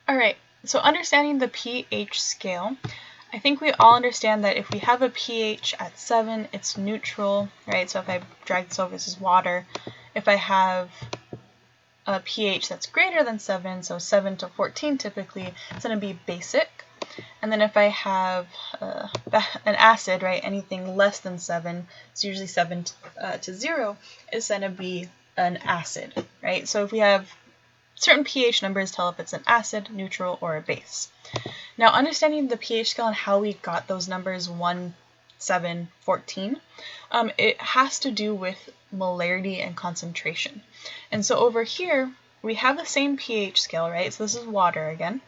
All right, so understanding the pH scale, I think we all understand that if we have a pH at 7, it's neutral, right? So if I drag this over, this is water. If I have a pH that's greater than 7, so 7 to 14 typically, it's going to be basic. And then if I have an acid, right, anything less than 7, it's usually 7 to 0, is going to be an acid, right? So if we have certain pH numbers tell if it's an acid, neutral, or a base. Now, understanding the pH scale and how we got those numbers 1, 7, 14, it has to do with molarity and concentration. And so over here, we have the same pH scale, right? So this is water again.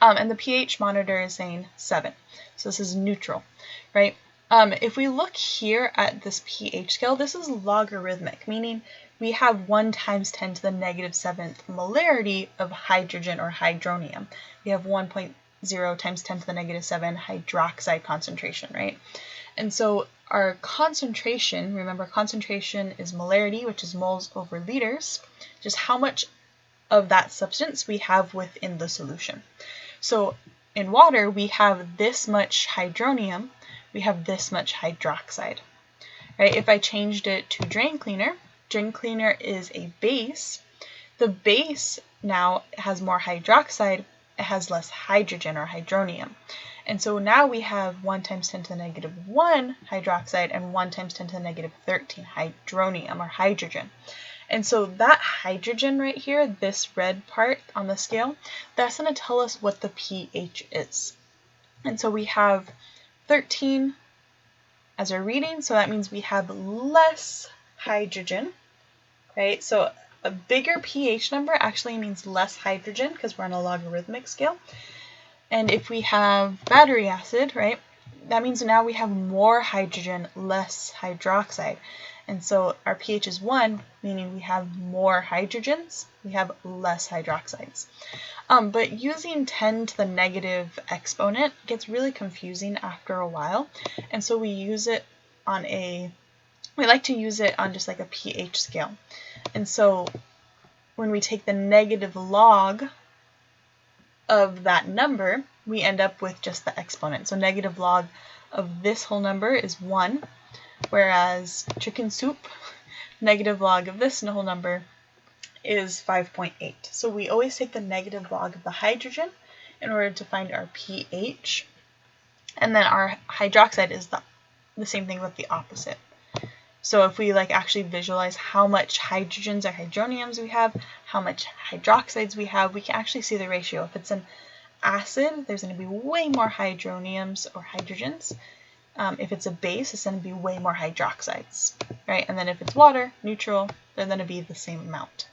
And the pH monitor is saying 7. So this is neutral, right? If we look here at this pH scale, this is logarithmic, meaning we have 1 times 10 to the negative 7th molarity of hydrogen or hydronium. We have 1.0 times 10 to the negative 7 hydroxide concentration, right? And so our concentration, remember concentration is molarity, which is moles over liters, just how much of that substance we have within the solution. So in water, we have this much hydronium, we have this much hydroxide, right? If I changed it to drain cleaner is a base. The base now has more hydroxide, it has less hydrogen or hydronium. And so now we have 1 times 10 to the negative 1 hydroxide and 1 times 10 to the negative 13 hydronium or hydrogen. And so that hydrogen right here, this red part on the scale, that's going to tell us what the pH is. And so we have 13 as our reading, so that means we have less hydrogen, right? So a bigger pH number actually means less hydrogen because we're on a logarithmic scale. And if we have battery acid, right, that means now we have more hydrogen, less hydroxide. And so our pH is 1, meaning we have more hydrogens, we have less hydroxides. But using 10 to the negative exponent gets really confusing after a while. And so we like to use it on just like a pH scale. And so when we take the negative log of that number, we end up with just the exponent. So negative log of this whole number is 1. Whereas chicken soup, negative log of this whole number is 5.8. So we always take the negative log of the hydrogen in order to find our pH. And then our hydroxide is the same thing with the opposite. So if we actually visualize how much hydrogens or hydroniums we have, how much hydroxides we have, we can actually see the ratio. If it's an acid, there's going to be way more hydroniums or hydrogens. If it's a base, it's going to be way more hydroxides, right? And then if it's water, neutral, they're going to be the same amount.